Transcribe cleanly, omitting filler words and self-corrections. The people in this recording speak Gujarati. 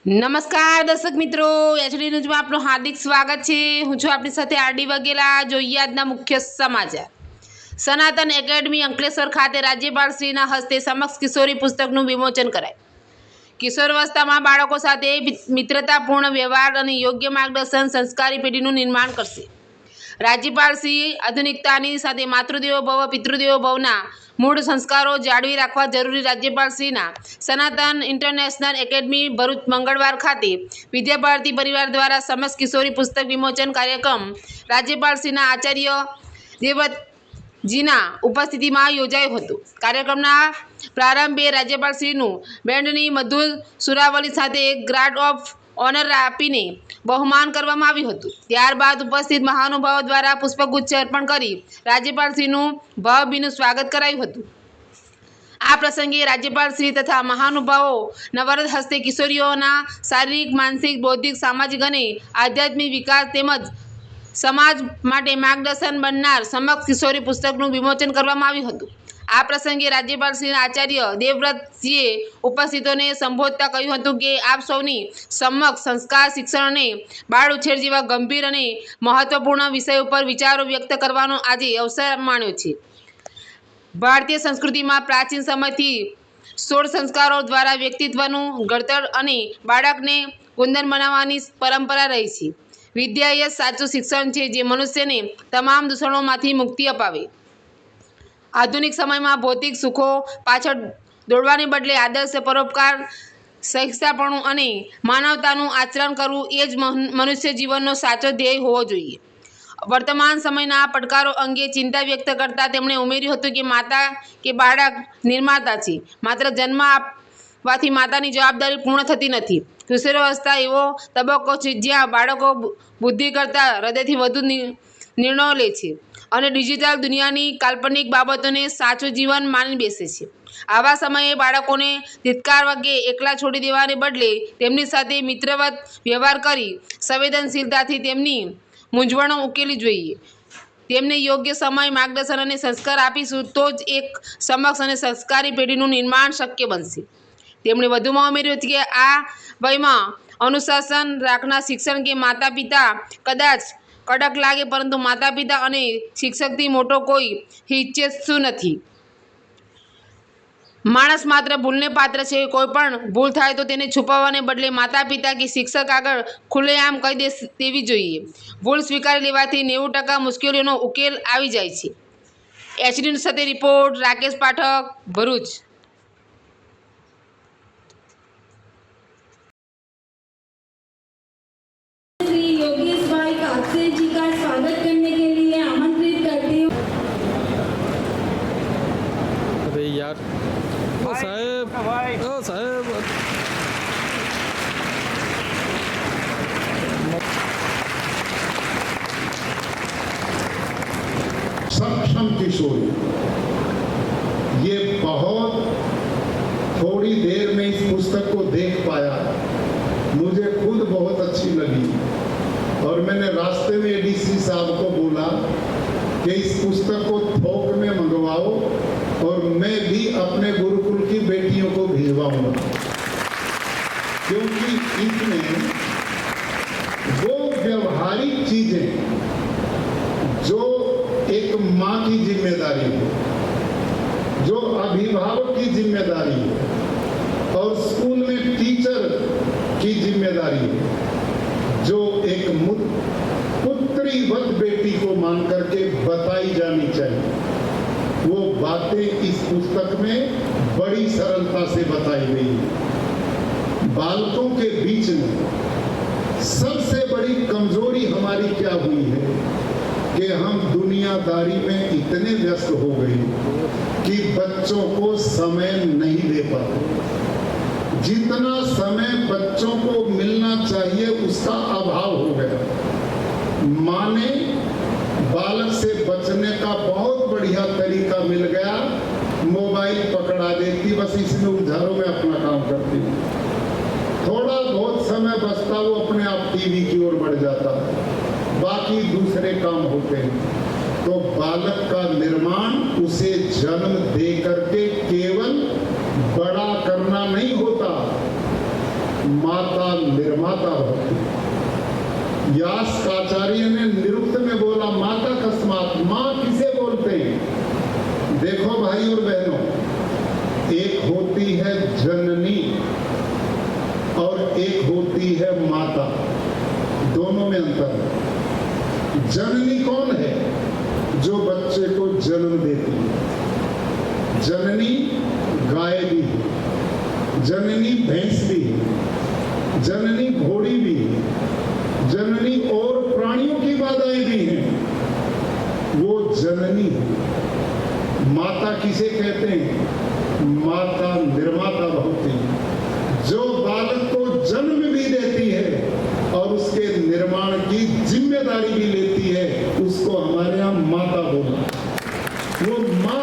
નમસ્કાર દર્શક મિત્રો, એચડી ન્યૂઝમાં આપનું હાર્દિક સ્વાગત છે। હું છું આપણી સાથે આરડી વાઘેલા। જોઈએ આજના મુખ્ય સમાચાર। સનાતન એકેડમી અંકલેશ્વર ખાતે રાજ્યપાલશ્રીના હસ્તે સમક્ષ કિશોરી પુસ્તકનું વિમોચન કરાય। કિશોરાવસ્થામાં બાળકો સાથે મિત્રતાપૂર્ણ વ્યવહાર અને યોગ્ય માર્ગદર્શન સંસ્કારી પેઢીનું નિર્માણ કરશે। રાજ્યપાલશ્રી આધુનિકતાની સાથે માતૃદેવો ભવ પિતૃદેવો ભવના મૂળ સંસ્કારો જાળવી રાખવા જરૂરી। રાજ્યપાલશ્રીના સનાતન ઇન્ટરનેશનલ એકેડમી ભરૂચ મંગળવાર ખાતે વિદ્યાભારતી પરિવાર દ્વારા સમસ્ત કિશોરી પુસ્તક વિમોચન કાર્યક્રમ રાજ્યપાલશ્રીના આચાર્ય દેવવ્રતજીના ઉપસ્થિતિમાં યોજાયો હતો। કાર્યક્રમના પ્રારંભે રાજ્યપાલશ્રીનું બેન્ડની મધુર સુરાવલી સાથે ગાર્ડ ઓફ ઓનર આપીને બહુમાન કરવામાં આવ્યું હતું। ત્યારબાદ ઉપસ્થિત મહાનુભાવો દ્વારા પુષ્પગુચ્છ અર્પણ કરી રાજ્યપાલશ્રીનું ભાવભીનું સ્વાગત કરાયું હતું। આ પ્રસંગે રાજ્યપાલશ્રી તથા મહાનુભાવો નવરત હસ્તે કિશોરીઓના શારીરિક માનસિક બૌદ્ધિક સામાજિક અને આધ્યાત્મિક વિકાસ તેમજ સમાજ માટે માર્ગદર્શન બનનાર સમક્ષ કિશોરી પુસ્તકનું વિમોચન કરવામાં આવ્યું હતું। આ પ્રસંગે રાજ્યપાલશ્રીના આચાર્ય દેવવ્રતજીએ ઉપસ્થિતોને સંબોધતા કહ્યું હતું કે આપ સૌની સમક્ષ સંસ્કાર શિક્ષણ અને બાળ ઉછેર જેવા ગંભીર અને મહત્વપૂર્ણ વિષય ઉપર વિચારો વ્યક્ત કરવાનો આજે અવસર માણ્યો છે। ભારતીય સંસ્કૃતિમાં પ્રાચીન સમયથી 16 સંસ્કારો દ્વારા વ્યક્તિત્વનું ઘડતર અને બાળકને ગુંદર બનાવવાની પરંપરા રહી છે। વિદ્યા એ સાચું શિક્ષણ છે જે મનુષ્યને તમામ દૂષણોમાંથી મુક્તિ અપાવે। આધુનિક સમયમાં ભૌતિક સુખો પાછળ દોડવાને બદલે આદર્શ પરોપકાર સહિષ્ણુતાપણું અને માનવતાનું આચરણ કરવું એ જ મનુષ્ય જીવનનો સાચો ધ્યેય હોવો જોઈએ। વર્તમાન સમયના પડકારો અંગે ચિંતા વ્યક્ત કરતા તેમણે ઉમેર્યું હતું કે માતા કે બાળક નિર્માતા છે, માત્ર જન્મ આપવાથી માતાની જવાબદારી પૂર્ણ થતી નથી। કિશોરાવસ્થા એવો તબક્કો છે જ્યાં બાળકો બુદ્ધિ કરતાં હૃદયથી વધુ નિર્ણયો લે છે અને ડિજિટલ દુનિયાની કાલ્પનિક બાબતોને સાચું જીવન માની બેસે છે। આવા સમયે બાળકોને ધિક્કાર વગેરે એકલા છોડી દેવાને બદલે તેમની સાથે મિત્રવત વ્યવહાર કરી સંવેદનશીલતાથી તેમની મૂંઝવણો ઉકેલવી જોઈએ। તેમને યોગ્ય સમય માર્ગદર્શન અને સંસ્કાર આપીશું તો જ એક સમક્ષ અને સંસ્કારી પેઢીનું નિર્માણ શક્ય બનશે। તેમણે વધુમાં ઉમેર્યું હતું કે આ વયમાં અનુશાસન રાખનાર શિક્ષણ કે માતા પિતા કદાચ કડક લાગે પરંતુ માતા પિતા અને શિક્ષકથી મોટો કોઈ હિતેચ્છુ નથી। માણસ માત્ર ભૂલને પાત્ર છે। કોઈ પણ ભૂલ થાય તો તેને છુપાવવાને બદલે માતા પિતા કે શિક્ષક આગળ ખુલ્લેઆમ કહી દેવી જોઈએ। ભૂલ સ્વીકારી લેવાથી 90% મુશ્કેલીઓનો ઉકેલ આવી જાય છે। એચડી સાથે રિપોર્ટ રાકેશ પાઠક, ભરૂચ। यार साहेब साहेब सक्षम किशोरी, ये बहुत थोड़ी देर में इस पुस्तक को देख पाया, मुझे खुद बहुत अच्छी लगी और मैंने रास्ते में एडीसी साहब को बोला कि इस पुस्तक को थोक में मंगवाओ और मैं भी अपने गुरुकुल की बेटियों को भिजवाऊंगा, क्योंकि इसमें वो व्यवहारिक चीजें जो एक माँ की जिम्मेदारी है, जो अभिभावक की जिम्मेदारी है और स्कूल में टीचर की जिम्मेदारी है, जो एक पुत्रीवत बेटी को मान करके बताई जानी चाहिए, वो बातें इस पुस्तक में बड़ी सरलता से बताई गई है। बालकों के बीच में सबसे बड़ी कमजोरी हमारी क्या हुई है कि हम दुनियादारी में इतने व्यस्त हो गए कि बच्चों को समय नहीं दे पाते। जितना समय बच्चों को मिलना चाहिए उसका अभाव हो गया। माँ ने बालक से बचने का बहुत बढ़िया तरीका मिल गया, मोबाइल पकड़ा देती, बस इसमें उलझारों में अपना काम करती। थोड़ा बहुत समय बचता वो अपने आप टीवी की ओर बढ़ जाता, बाकी दूसरे काम होते हैं। तो बालक का निर्माण उसे जन्म दे करके केवल बड़ा करना नहीं होता, माता निर्माता भवति। यास्काचार्य ने निरुक्त में बोला माता कस्मात्, माँ किसे बोलते हैं? देखो भाई और बहनों, एक होती है जननी और एक होती है माता, दोनों में अंतर है। जननी कौन है? जो बच्चे को जन्म देती है। जननी गाय भी है, जननी भैंस भी है, जननी घोड़ी भी है, जननी और प्राणियों की माताएं भी हैं, वो जननी है। माता किसे कहते हैं? माता निर्माता भवति, जो बालक को जन्म भी देती है और उसके निर्माण की जिम्मेदारी भी लेती है, उसको हमारे यहाँ माता बोला। वो माँ